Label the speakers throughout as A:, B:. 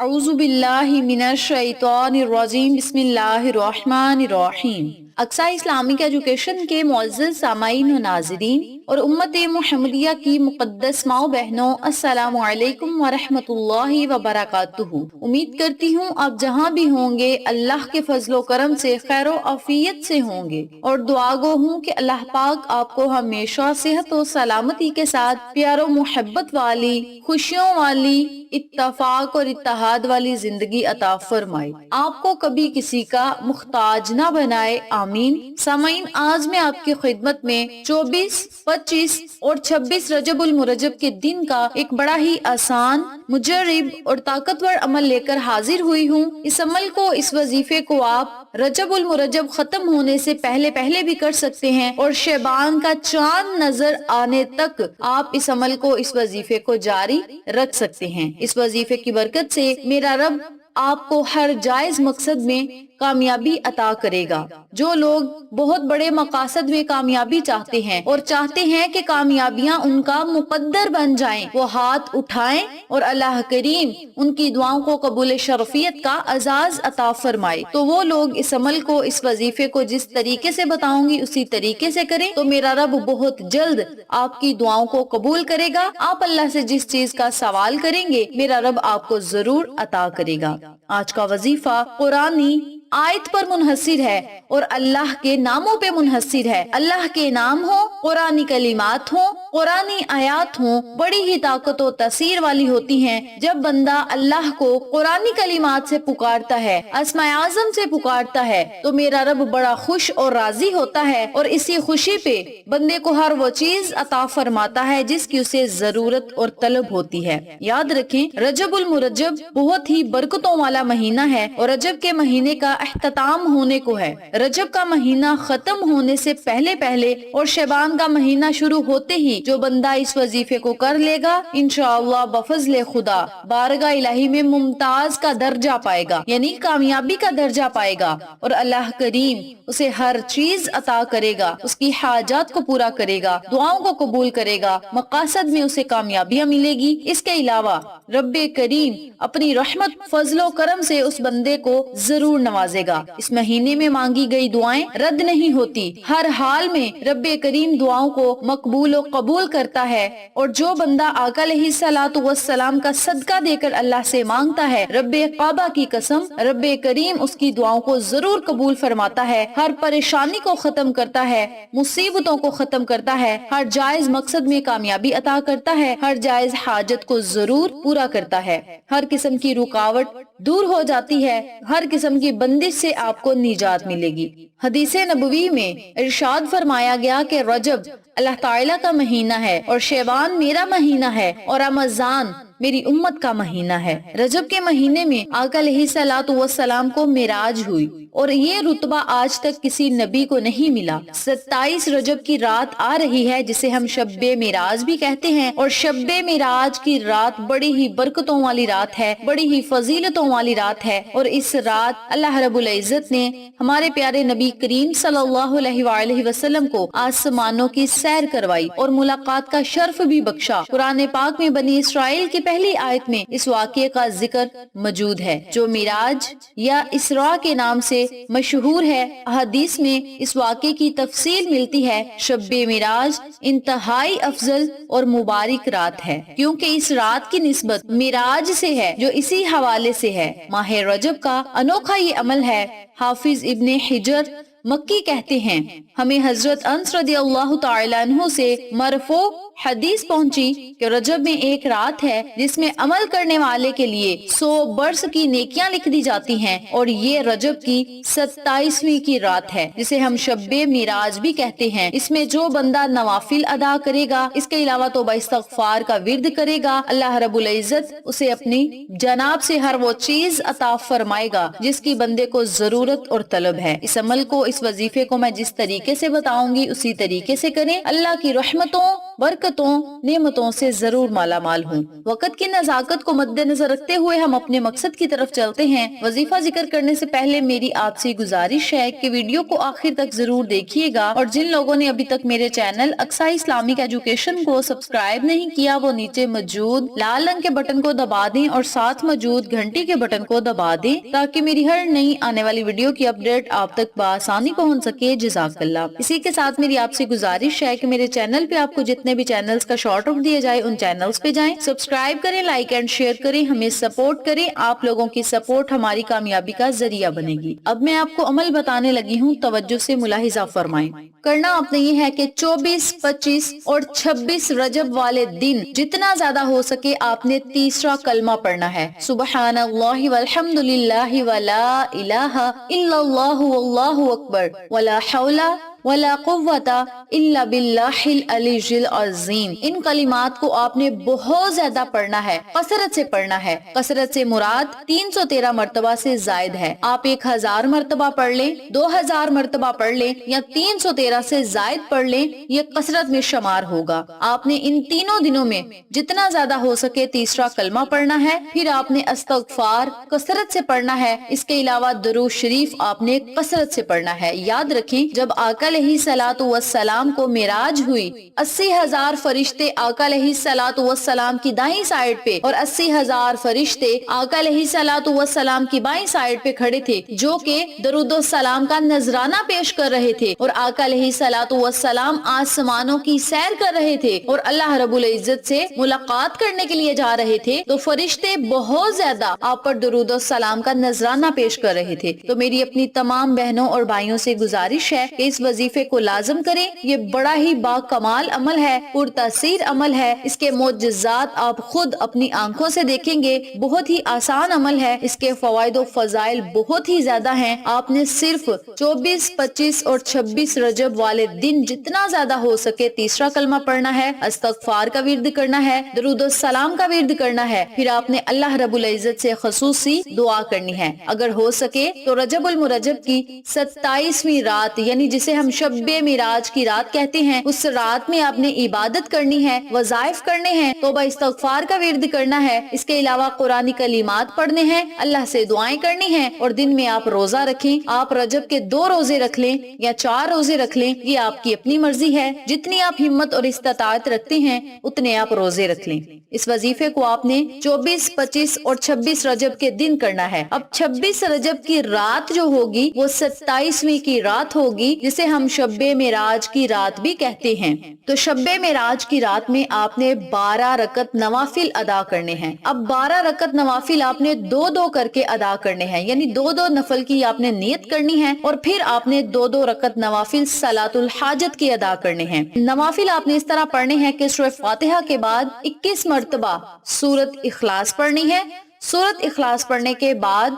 A: اعوذ باللہ من الشیطان الرجیم بسم اللہ الرحمن الرحیم۔ اقصی اسلامک ایجوکیشن کے معزز سامعین و ناظرین اور امت محمدیہ کی مقدس ماؤں بہنوں، السلام علیکم ورحمۃ اللہ وبرکاتہ۔ امید کرتی ہوں آپ جہاں بھی ہوں گے اللہ کے فضل و کرم سے خیر و عافیت سے ہوں گے، اور دعا گو ہوں کہ اللہ پاک آپ کو ہمیشہ صحت و سلامتی کے ساتھ پیار و محبت والی، خوشیوں والی، اتفاق اور اتحاد والی زندگی عطا فرمائے، آپ کو کبھی کسی کا محتاج نہ بنائے، آمین۔ سامعین، آج میں آپ کی خدمت میں 24، 25 اور 26 رجب المرجب کے دن کا ایک بڑا ہی آسان، مجرب اور طاقتور عمل لے کر حاضر ہوئی ہوں۔ اس عمل کو، اس وظیفے کو آپ رجب المرجب ختم ہونے سے پہلے بھی کر سکتے ہیں، اور شعبان کا چاند نظر آنے تک آپ اس عمل کو، اس وظیفے کو جاری رکھ سکتے ہیں۔ اس وظیفے کی برکت سے میرا رب آپ کو ہر جائز مقصد میں کامیابی عطا کرے گا۔ جو لوگ بہت بڑے مقاصد میں کامیابی چاہتے ہیں اور چاہتے ہیں کہ کامیابیاں ان کا مقدر بن جائیں، وہ ہاتھ اٹھائیں اور اللہ کریم ان کی دعاؤں کو قبول شرفیت کا اعزاز عطا فرمائے۔ تو وہ لوگ اس عمل کو، اس وظیفے کو جس طریقے سے بتاؤں گی اسی طریقے سے کریں، تو میرا رب بہت جلد آپ کی دعاؤں کو قبول کرے گا۔ آپ اللہ سے جس چیز کا سوال کریں گے میرا رب آپ کو ضرور عطا کرے گا۔ آج کا وظیفہ قرآنی آیت پر منحصر ہے اور اللہ کے ناموں پہ منحصر ہے۔ اللہ کے نام ہوں، قرآنی کلمات ہوں، قرآنی آیات ہوں، بڑی ہی طاقت و تاثیر والی ہوتی ہیں۔ جب بندہ اللہ کو قرآنی کلمات سے پکارتا ہے، اسماء اعظم سے پکارتا ہے، تو میرا رب بڑا خوش اور راضی ہوتا ہے، اور اسی خوشی پہ بندے کو ہر وہ چیز عطا فرماتا ہے جس کی اسے ضرورت اور طلب ہوتی ہے۔ یاد رکھیں، رجب المرجب بہت ہی برکتوں والا مہینہ ہے، اور رجب کے مہینے کا اختتام ہونے کو ہے۔ رجب کا مہینہ ختم ہونے سے پہلے اور شعبان کا مہینہ شروع ہوتے ہی جو بندہ اس وظیفے کو کر لے گا، انشاءاللہ بفضل خدا بارگاہ الہی میں ممتاز کا درجہ پائے گا، یعنی کامیابی کا درجہ پائے گا، اور اللہ کریم اسے ہر چیز عطا کرے گا، اس کی حاجات کو پورا کرے گا، دعاؤں کو قبول کرے گا، مقاصد میں اسے کامیابیاں ملے گی۔ اس کے علاوہ رب کریم اپنی رحمت، فضل و کرم سے اس بندے کو ضرور نوازے گا۔ اس مہینے میں مانگی گئی دعائیں رد نہیں ہوتی، ہر حال میں رب کریم دعاؤں کو مقبول و قبول کرتا ہے، اور جو بندہ آقا علیہ الصلوۃ والسلام کا صدقہ دے کر اللہ سے مانگتا ہے، رب کعبہ کی قسم رب کریم اس کی دعاؤں کو ضرور قبول فرماتا ہے، ہر پریشانی کو ختم کرتا ہے، مصیبتوں کو ختم کرتا ہے، ہر جائز مقصد میں کامیابی عطا کرتا ہے، ہر جائز حاجت کو ضرور پورا کرتا ہے، ہر قسم کی رکاوٹ دور ہو جاتی ہے، ہر قسم کی بندش سے آپ کو نجات ملے گی۔ حدیث نبوی میں ارشاد فرمایا گیا کہ رجب اللہ تعالیٰ کا مہینہ ہے، اور شعبان میرا مہینہ ہے، اور رمضان میری امت کا مہینہ ہے۔ رجب کے مہینے میں آقا علیہ الصلوۃ والسلام کو معراج ہوئی، اور یہ رتبہ آج تک کسی نبی کو نہیں ملا۔ 27 رجب کی رات آ رہی ہے جسے ہم شب معراج بھی کہتے ہیں، اور شب معراج کی رات بڑی ہی برکتوں والی رات ہے، بڑی ہی فضیلتوں والی رات ہے، اور اس رات اللہ رب العزت نے ہمارے پیارے نبی کریم صلی اللہ علیہ وآلہ وسلم کو آسمانوں کی سیر کروائی اور ملاقات کا شرف بھی بخشا۔ قرآن پاک میں بنی اسرائیل کی پہلی آیت میں اس واقعے کا ذکر موجود ہے، جو معراج یا اسراء کے نام سے مشہور ہے۔ حدیث میں اس واقعے کی تفصیل ملتی ہے۔ شب معراج انتہائی افضل اور مبارک رات ہے، کیونکہ اس رات کی نسبت معراج سے ہے، جو اسی حوالے سے ہے۔ ماہ رجب کا انوکھا یہ عمل ہے۔ حافظ ابن حجر مکی کہتے ہیں، ہمیں حضرت انس رضی اللہ تعالیٰ عنہ سے مرفوع حدیث پہنچی کہ رجب میں ایک رات ہے جس میں عمل کرنے والے کے لیے 100 برس کی نیکیاں لکھ دی جاتی ہیں، اور یہ رجب کی 27ویں کی رات ہے جسے ہم شب معراج بھی کہتے ہیں۔ اس میں جو بندہ نوافل ادا کرے گا، اس کے علاوہ توبہ استغفار کا ورد کرے گا، اللہ رب العزت اسے اپنی جناب سے ہر وہ چیز عطا فرمائے گا جس کی بندے کو ضرورت اور طلب ہے۔ اس عمل کو، اس وظیفے کو میں جس طریقے سے بتاؤں گی اسی طریقے سے کریں۔ اللہ کی رحمتوں، برکتوں نعمتوں سے ضرور مالا مال ہوں۔ وقت کی نزاکت کو مد نظر رکھتے ہوئے ہم اپنے مقصد کی طرف چلتے ہیں۔ وظیفہ ذکر کرنے سے پہلے میری آپ سے گزارش ہے کہ ویڈیو کو آخر تک ضرور دیکھیے گا، اور جن لوگوں نے ابھی تک میرے چینل اقصی اسلامک ایجوکیشن کو سبسکرائب نہیں کیا وہ نیچے موجود لال رنگ کے بٹن کو دبا دیں اور ساتھ موجود گھنٹی کے بٹن کو دبا دیں تاکہ میری ہر نئی آنے والی ویڈیو کی اپڈیٹ آپ تک بآسانی پہنچ سکے۔ جزاک اللہ۔ اسی کے ساتھ میری آپ سے گزارش ہے کہ میرے چینل پہ آپ کو جتنے بھی چینلز کا شارٹ آؤٹ دیا جائے ان چینلز پہ جائیں، سبسکرائب کریں، لائک اینڈ شیئر کریں، ہمیں سپورٹ کریں۔ آپ لوگوں کی سپورٹ ہماری کامیابی کا ذریعہ بنے گی۔ اب میں آپ کو عمل بتانے لگی ہوں، توجہ سے ملاحظہ فرمائیں۔ کرنا آپ نے یہ ہے کہ 24، 25 اور 26 رجب والے دن جتنا زیادہ ہو سکے آپ نے تیسرا کلمہ پڑھنا ہے، سبحان اللہ والحمد للہ ولا الہ الا اللہ واللہ اکبر ولا حول ولا قوت الا باللہ العلی العظیم۔ ان کلمات کو آپ نے بہت زیادہ پڑھنا ہے، کثرت سے پڑھنا ہے۔ کثرت سے مراد 313 مرتبہ سے زائد ہے۔ آپ 1000 مرتبہ پڑھ لیں، 2000 مرتبہ پڑھ لیں یا 313 سے زائد پڑھ لیں، یہ کثرت میں شمار ہوگا۔ آپ نے ان تینوں دنوں میں جتنا زیادہ ہو سکے تیسرا کلمہ پڑھنا ہے، پھر آپ نے استغفار کثرت سے پڑھنا ہے۔ اس کے علاوہ درود شریف آپ نے کثرت سے پڑھنا ہے۔ یاد رکھیں جب آقا علیہ الصلوۃ والسلام کو معراج ہوئی، 80,000 فرشتے آقا علیہ الصلوۃ والسلام کی دائیں سائڈ پہ اور 80,000 فرشتے آقا علیہ الصلوۃ والسلام کی بائیں سائڈ پہ کھڑے تھے، جو کہ درود و سلام کا نذرانہ پیش کر رہے تھے، اور آقا علیہ الصلوۃ والسلام آسمانوں کی سیر کر رہے تھے اور اللہ رب العزت سے ملاقات کرنے کے لیے جا رہے تھے، تو فرشتے بہت زیادہ آپ پر درود و سلام کا نذرانہ پیش کر رہے تھے۔ تو میری اپنی تمام بہنوں اور بھائیوں سے گزارش ہے کہ اس وظیفے کو لازم کریں۔ یہ بڑا ہی با کمال عمل ہے، پرتاثیر عمل ہے، اس کے معجزات آپ خود اپنی آنکھوں سے دیکھیں گے۔ بہت ہی آسان عمل ہے، اس کے فوائد و فضائل بہت ہی زیادہ ہیں۔ آپ نے صرف 24، 25 اور 26 رجب والے دن جتنا زیادہ ہو سکے تیسرا کلمہ پڑھنا ہے، استغفار کا ورد کرنا ہے، درود و سلام کا ورد کرنا ہے، پھر آپ نے اللہ رب العزت سے خصوصی دعا کرنی ہے۔ اگر ہو سکے تو رجب المرجب کی 27ویں رات، یعنی جسے ہم شب معراج کی رات کہتے ہیں، اس رات میں آپ نے عبادت کرنی ہے، وظائف کرنے ہیں، توبہ استغفار کا ورد کرنا ہے۔ اس کے علاوہ قرآن کلمات پڑھنے ہیں، اللہ سے دعائیں کرنی ہیں، اور دن میں آپ روزہ رکھیں۔ آپ رجب کے 2 روزے رکھ لیں یا 4 روزے رکھ لیں، یہ آپ کی اپنی مرضی ہے۔ جتنی آپ ہمت اور استطاعت رکھتے ہیں اتنے آپ روزے رکھ لیں۔ اس وظیفے کو آپ نے 24، 25 اور 26 رجب کے دن کرنا ہے۔ اب 26 رجب کی رات جو ہوگی وہ 27ویں کی رات ہوگی، جسے ہم شب معراج کی رات بھی کہتے ہیں۔ تو شب معراج کی رات میں آپ نے 12 رکعت نوافل ادا کرنے ہیں۔ اب 12 رکعت نوافل آپ نے 2 کر کے ادا کرنے ہیں، یعنی 2 نفل کی آپ نے نیت کرنی ہے، اور پھر آپ نے 2 رکعت نوافل صلاۃ الحاجت کی ادا کرنے ہیں۔ نوافل آپ نے اس طرح پڑھنے ہیں کہ سورہ فاتحہ کے بعد 21 مرتبہ سورۃ اخلاص پڑھنی ہے۔ سورۃ اخلاص پڑھنے کے بعد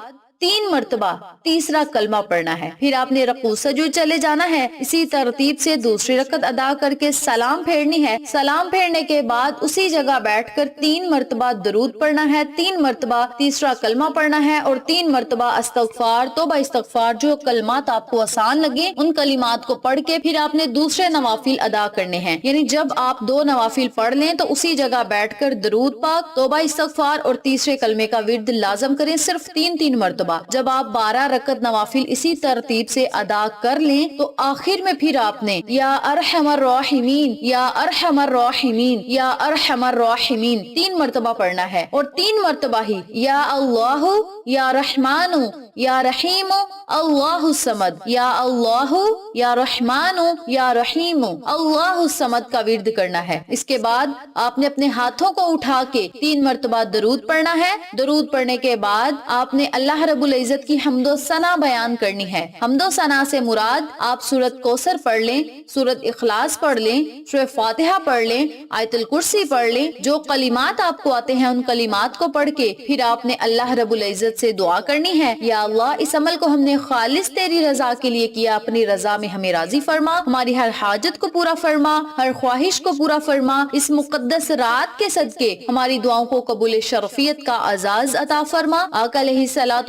A: 3 مرتبہ تیسرا کلمہ پڑھنا ہے، پھر آپ نے رکوع سجود چلے جانا ہے۔ اسی ترتیب سے دوسری رکعت ادا کر کے سلام پھیرنی ہے۔ سلام پھیرنے کے بعد اسی جگہ بیٹھ کر 3 مرتبہ درود پڑھنا ہے، 3 مرتبہ تیسرا کلمہ پڑھنا ہے، اور 3 مرتبہ استغفار، توبہ استغفار، جو کلمات آپ کو آسان لگے ان کلمات کو پڑھ کے پھر آپ نے دوسرے نوافل ادا کرنے ہیں۔ یعنی جب آپ 2 نوافل پڑھ لیں تو اسی جگہ بیٹھ کر درود پاک، توبہ استغفار اور تیسرے کلمے کا ورد لازم کریں، صرف 3 مرتبہ۔ جب آپ 12 رکعت نوافل اسی ترتیب سے ادا کر لیں تو آخر میں پھر آپ نے یا ارحم الراحمین، یا ارحم الراحمین، یا ارحم الراحمین 3 مرتبہ پڑھنا ہے، اور 3 مرتبہ ہی یا اللہ، یا رحمان، یا رحیم، اللہ الصمد، یا اللہ، یا رحمان، یا رحیم، اللہ الصمد کا ورد کرنا ہے۔ اس کے بعد آپ نے اپنے ہاتھوں کو اٹھا کے 3 مرتبہ درود پڑھنا ہے۔ درود پڑھنے کے بعد آپ نے اللہ رب العزت کی حمد و ثنا بیان کرنی ہے۔ حمد و ثنا سے مراد آپ سورۃ کوثر پڑھ لیں، سورۃ اخلاص پڑھ لیں، سورۃ فاتحہ پڑھ لیں، آیت الکرسی پڑھ لیں، جو کلمات آپ کو آتے ہیں ان کلمات کو پڑھ کے پھر آپ نے اللہ رب العزت سے دعا کرنی ہے، یا اللہ اس عمل کو ہم نے خالص تیری رضا کے لیے کیا، اپنی رضا میں ہمیں راضی فرما، ہماری ہر حاجت کو پورا فرما، ہر خواہش کو پورا فرما، اس مقدس رات کے صدقے ہماری دعاؤں کو قبول شرفیت کا اعزاز عطا فرما۔ آقا علیہ الصلوۃ